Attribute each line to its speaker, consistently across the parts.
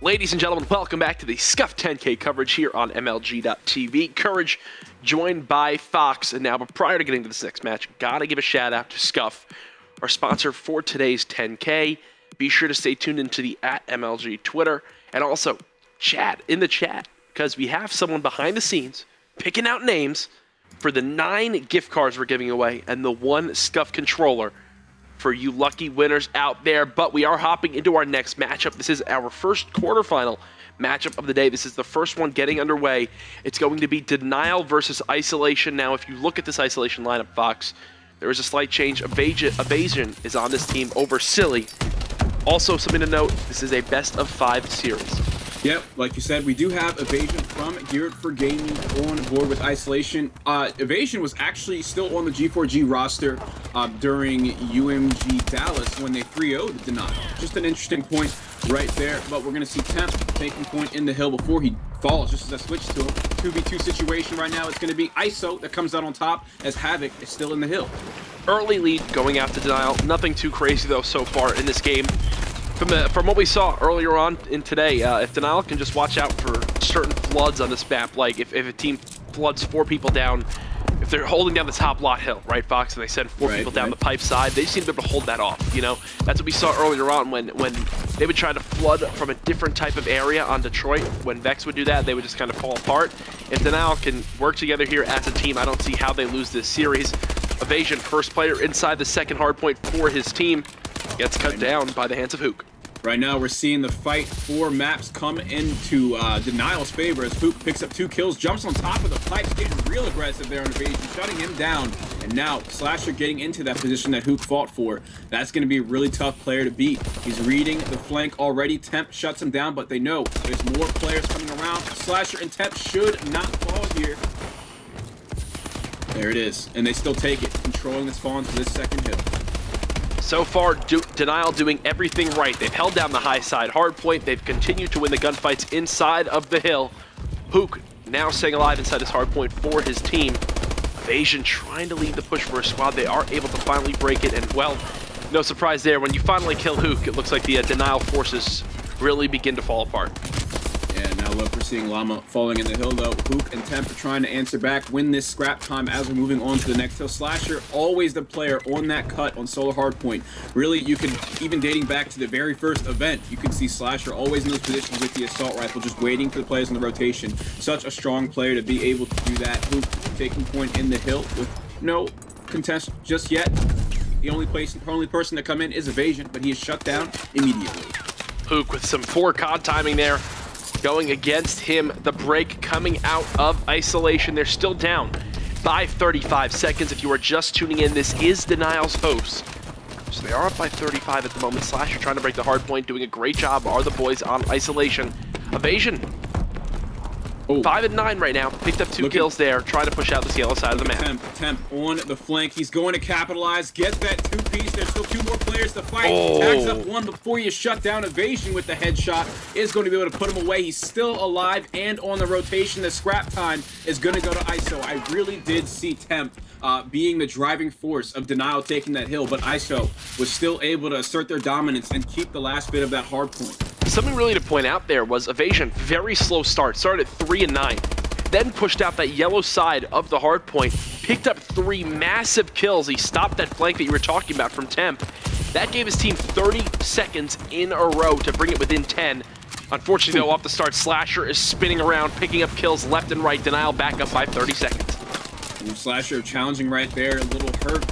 Speaker 1: Ladies and gentlemen, welcome back to the Scuff 10K coverage here on MLG.TV. Courage joined by Fox. And now, but prior to getting to this next match, gotta give a shout out to Scuff, our sponsor for today's 10K. Be sure to stay tuned into the @MLG Twitter and also chat in the chat because we have someone behind the scenes picking out names for the 9 gift cards we're giving away and the 1 Scuff controller for you lucky winners out there. But we are hopping into our next matchup. This is our first quarterfinal matchup of the day. This is the first one getting underway. It's going to be Denial versus Isolation. Now, if you look at this Isolation lineup, Fox, there is a slight change. Evasion is on this team over Silly. Also, something to note, this is a best-of-5 series.
Speaker 2: Yep, like you said, we do have Evasion from Geared for Gaming on board with Isolation. Evasion was actually still on the G4G roster during UMG Dallas when they 3-0'd Denial. Just an interesting point right there, but we're going to see Temp taking point in the hill before he falls, just as I switch to him. 2v2 situation right now. It's going to be ISO that comes out on top as Havoc is still in the hill.
Speaker 1: Early lead going after Denial. Nothing too crazy, though, so far in this game. From what we saw earlier on in today, if Denial can just watch out for certain floods on this map, like if a team floods 4 people down, if they're holding down the top lot hill, right, Fox, and they send 4 people down the pipe side, they just need to be able to hold that off, you know? That's what we saw earlier on when they would try to flood from a different type of area on Detroit. When Vex would do that, they would just kind of fall apart. If Denial can work together here as a team, I don't see how they lose this series. Evasion, first player inside the second hardpoint for his team, gets cut down by the hands of Hook.
Speaker 2: Right now, we're seeing the fight for maps come into Denial's favor as Hook picks up 2 kills, jumps on top of the pipes, getting real aggressive there on Evasion, shutting him down. And now, Slasher getting into that position that Hook fought for. That's going to be a really tough player to beat. He's reading the flank already. Temp shuts him down, but they know there's more players coming around. Slasher and Temp should not fall here. There it is. And they still take it, controlling the spawn to this second hill.
Speaker 1: So far, Denial doing everything right. They've held down the high side hard point. They've continued to win the gunfights inside of the hill. Hook now staying alive inside his hard point for his team. Evasion trying to lead the push for a squad. They are able to finally break it, and well, no surprise there. When you finally kill Hook, it looks like the Denial forces really begin to fall apart.
Speaker 2: And now look, we're seeing Llama falling in the hill though. Hook and Temp are trying to answer back, win this scrap time as we're moving on to the next hill. Slasher, always the player on that cut on Solar Hardpoint. Really, you can, even dating back to the very first event, you can see Slasher always in those positions with the assault rifle, just waiting for the players in the rotation. Such a strong player to be able to do that. Hook taking point in the hill with no contest just yet. The only person to come in is Evasion, but he is shut down immediately.
Speaker 1: Hook with some 4 COD timing there. Going against him, the break coming out of Isolation. They're still down by 35 seconds. If you are just tuning in, this is Denial's host. So they are up by 35 at the moment. Slasher trying to break the hard point, doing a great job are the boys on Isolation. Evasion, 5 and 9 right now. Picked up 2 kills there, trying to push out this yellow side of the map.
Speaker 2: Temp on the flank. He's going to capitalize, get that 2-piece. There's still 2 more players to fight. Tags up 1 before you shut down. Evasion with the headshot is going to be able to put him away. He's still alive and on the rotation. The scrap time is going to go to ISO. I really did see Temp being the driving force of Denial taking that hill, but ISO was still able to assert their dominance and keep the last bit of that hard point.
Speaker 1: Something really to point out there was Evasion, very slow start, started at 3 and 9, then pushed out that yellow side of the hard point, picked up 3 massive kills. He stopped that flank that you were talking about from Temp. That gave his team 30 seconds in a row to bring it within 10. Unfortunately, though, off the start, Slasher is spinning around, picking up kills left and right. Denial back up by 30 seconds.
Speaker 2: Slasher challenging right there, a little hurt.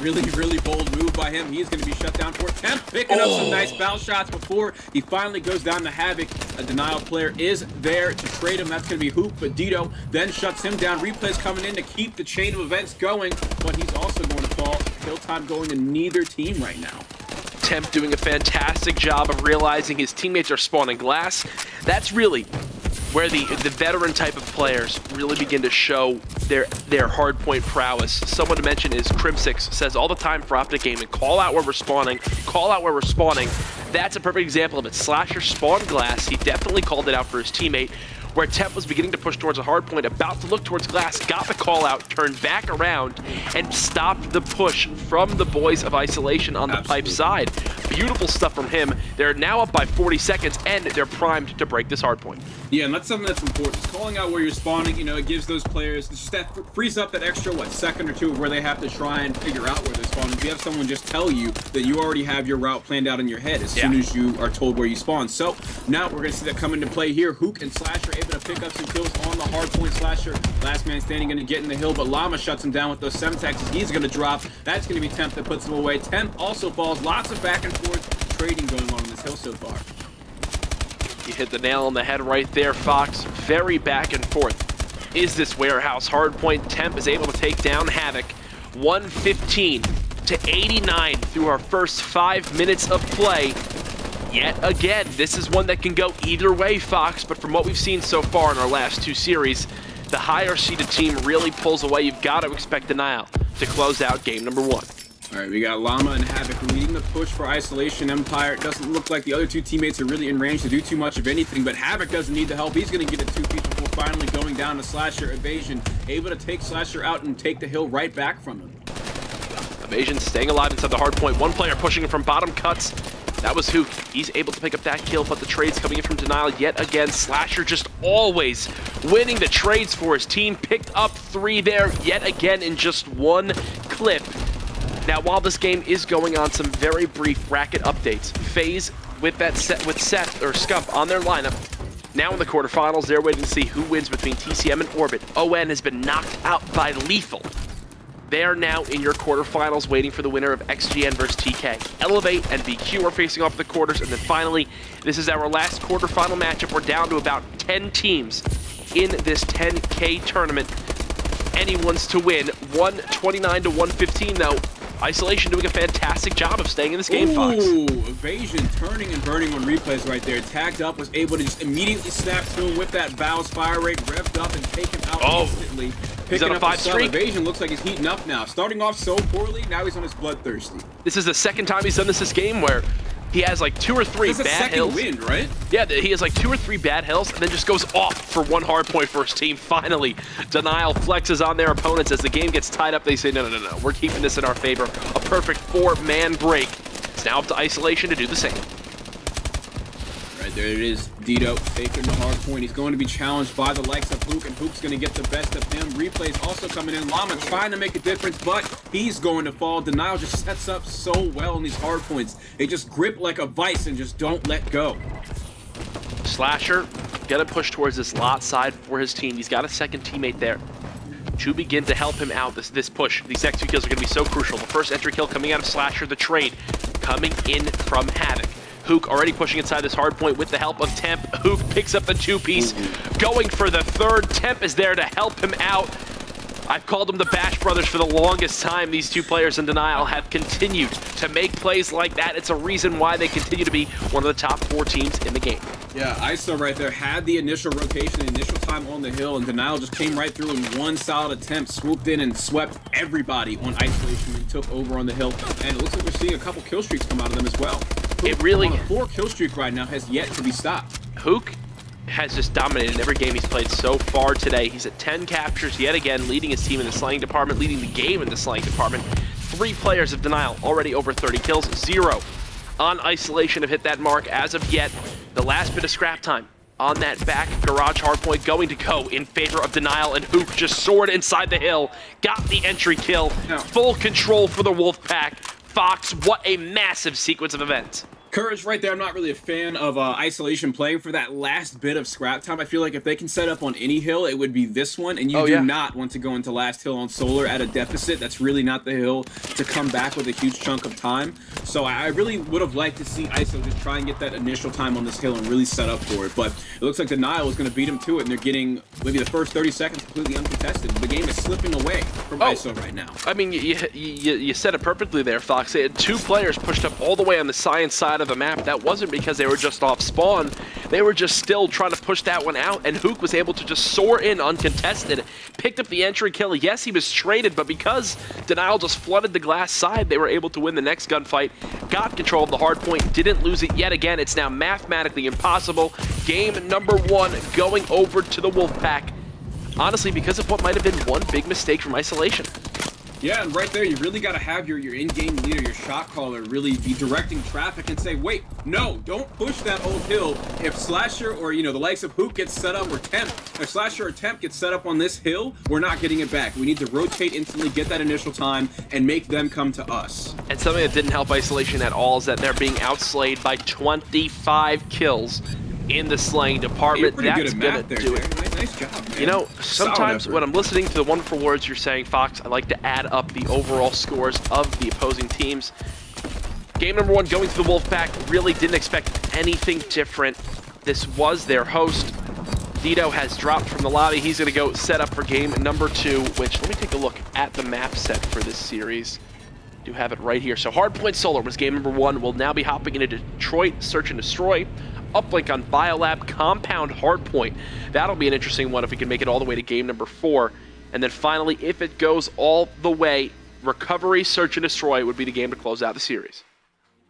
Speaker 2: Really bold move by him. He is going to be shut down for Temp, picking up some nice foul shots before he finally goes down to Havoc. A Denial player is there to trade him. That's going to be Hoop, but Dito then shuts him down. Replays coming in to keep the chain of events going, but he's also going to fall. Kill time going to neither team right now.
Speaker 1: Temp doing a fantastic job of realizing his teammates are spawning glass. That's really where the veteran type of players really begin to show their hardpoint prowess. Someone to mention is Crimsix, says all the time for Optic Gaming, call out where we're spawning, call out where we're spawning. That's a perfect example of it. Slasher spawned glass. He definitely called it out for his teammate. Where Temp was beginning to push towards a hard point, about to look towards glass, got the call out, turned back around, and stopped the push from the boys of Isolation on the pipe side. Beautiful stuff from him. They're now up by 40 seconds, and they're primed to break this hard point.
Speaker 2: Yeah, and that's something that's important. Just calling out where you're spawning, you know, it gives those players, just that frees up that extra, what, second or two where they have to try and figure out where they're spawning. If you have someone just tell you that you already have your route planned out in your head as soon as you are told where you spawn. So now we're going to see that come into play here. Hook and Slasher able to pick up some kills on the hard point. Slasher, last man standing, going to get in the hill, but Llama shuts him down with those Semtexes. He's going to drop. That's going to be Temp that puts him away. Temp also falls. Lots of back and forth trading going on in this hill so far.
Speaker 1: You hit the nail on the head right there, Fox. Very back and forth is this warehouse. Hardpoint. Temp is able to take down Havoc. 115 to 89 through our first 5 minutes of play. Yet again, this is one that can go either way, Fox, but from what we've seen so far in our last 2 series, the higher seeded team really pulls away. You've got to expect Denial to close out game number 1.
Speaker 2: All right, we got Llama and Havoc leading the push for Isolation Empire. It doesn't look like the other 2 teammates are really in range to do too much of anything, but Havoc doesn't need the help. He's going to get it 2 feet before finally going down to Slasher. Evasion, able to take Slasher out and take the hill right back from him.
Speaker 1: Evasion staying alive inside the hard point. One player pushing him from bottom cuts. That was Hook. He's able to pick up that kill, but the trades coming in from Denial yet again. Slasher just always winning the trades for his team. Picked up 3 there yet again in just 1 clip. Now, while this game is going on, some very brief bracket updates. FaZe with that set with Seth or Scuff on their lineup. Now in the quarterfinals, they're waiting to see who wins between TCM and Orbit. ON has been knocked out by Lethal. They are now in your quarterfinals waiting for the winner of XGN versus TK. Elevate and BQ are facing off the quarters, and then finally, this is our last quarterfinal matchup. We're down to about 10 teams in this 10K tournament. Anyone's to win. 129 to 115 though. Isolation doing a fantastic job of staying in this game, Fox.
Speaker 2: Ooh, Evasion turning and burning on replays right there. Tagged up, was able to just immediately snap to him with that Bow's fire rate, revved up and take him out instantly.
Speaker 1: He's on a 5 streak.
Speaker 2: Evasion looks like he's heating up now. Starting off so poorly, now he's on his bloodthirsty.
Speaker 1: This is the second time he's done this game where he has like 2 or 3 bad hills.
Speaker 2: Win, right?
Speaker 1: Yeah, he has like 2 or 3 bad hills and then just goes off for 1 hard point for his team. Finally, Denial flexes on their opponents as the game gets tied up. They say, no, we're keeping this in our favor. A perfect 4-man break. It's now up to Isolation to do the same. Right
Speaker 2: there it is. Dito taking the hard point. He's going to be challenged by the likes of Hook, and Hook's going to get the best of him. Replays also coming in. Llama trying to make a difference, but he's going to fall. Denial just sets up so well in these hard points. They just grip like a vice and just don't let go.
Speaker 1: Slasher gonna push towards this lot side for his team. He's got a second teammate there to begin to help him out. This push, these next 2 kills are gonna be so crucial. The first entry kill coming out of Slasher, the trade coming in from Havoc. Hook already pushing inside this hard point with the help of Temp. Hook picks up the 2-piece, going for the 3rd. Temp is there to help him out. I've called them the Bash Brothers for the longest time. These 2 players in Denial have continued to make plays like that. It's a reason why they continue to be one of the top 4 teams in the game.
Speaker 2: Yeah, ISO right there had the initial rotation, the initial time on the hill, and Denial just came right through in 1 solid attempt, swooped in and swept everybody on Isolation and took over on the hill. And it looks like we're seeing a couple kill streaks come out of them as well. Hook,
Speaker 1: it really,
Speaker 2: on a 4 kill streak right now, has yet to be stopped.
Speaker 1: Hook has just dominated every game he's played so far today. He's at 10 captures yet again, leading his team in the slaying department, leading the game in the slaying department. 3 players of Denial already over 30 kills, 0 on Isolation have hit that mark as of yet. The last bit of scrap time on that back garage hardpoint going to go in favor of Denial, and Hook just soared inside the hill, got the entry kill, full control for the Wolfpack. Fox, what a massive sequence of events.
Speaker 2: Courage right there. I'm not really a fan of Isolation playing for that last bit of scrap time. I feel like if they can set up on any hill, it would be this one, and you do not want to go into last hill on Solar at a deficit. That's really not the hill to come back with a huge chunk of time. So I really would have liked to see ISO just try and get that initial time on this hill and really set up for it, but it looks like Denial is going to beat him to it, and they're getting maybe the first 30 seconds completely uncontested. The game is slipping away from ISO right now.
Speaker 1: I mean, you said it perfectly there, Fox. They had 2 players pushed up all the way on the science side of the map. That wasn't because they were just off spawn. They were just still trying to push that one out, and Hook was able to just soar in uncontested, picked up the entry kill. Yes, he was traded, but because Denial just flooded the glass side, they were able to win the next gunfight, got control of the hard point, didn't lose it yet again. It's now mathematically impossible. Game number 1 going over to the Wolfpack. Honestly, because of what might have been one big mistake from Isolation.
Speaker 2: Yeah, and right there, you really got to have your in-game leader, your shot caller, really be directing traffic and say, wait, no, don't push that old hill. If Slasher or, you know, the likes of Hoop gets set up, or Temp, if Slasher or Temp gets set up on this hill, we're not getting it back. We need to rotate instantly, get that initial time, and make them come to us.
Speaker 1: And something that didn't help Isolation at all is that they're being outslayed by 25 kills in the slaying department.
Speaker 2: That's
Speaker 1: gonna do it.
Speaker 2: Nice job, man.
Speaker 1: You know, sometimes when I'm listening to the wonderful words you're saying, Fox, I like to add up the overall scores of the opposing teams. Game number 1 going to the Wolfpack, really didn't expect anything different. This was their host. Dito has dropped from the lobby. He's going to go set up for game number 2, which, let me take a look at the map set for this series. Do have it right here. So Hardpoint Solar was game number 1. We'll now be hopping into Detroit, Search and Destroy. Uplink on Biolab, Compound, Hardpoint. That'll be an interesting one if we can make it all the way to game number 4. And then finally, if it goes all the way, Recovery, Search and Destroy would be the game to close out the series.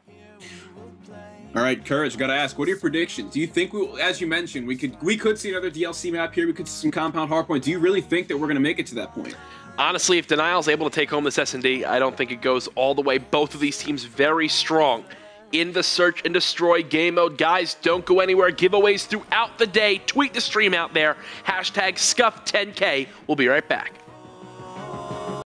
Speaker 2: All right, Courage, got to ask, what are your predictions? Do you think, as you mentioned, we could see another DLC map here, we could see some Compound Hardpoint. Do you really think that we're going to make it to that point?
Speaker 1: Honestly, if Denial's able to take home this S&D, I don't think it goes all the way. Both of these teams very strong in the Search and Destroy game mode. Guys, don't go anywhere. Giveaways throughout the day. Tweet the stream out there. Hashtag Scuff10K. We'll be right back.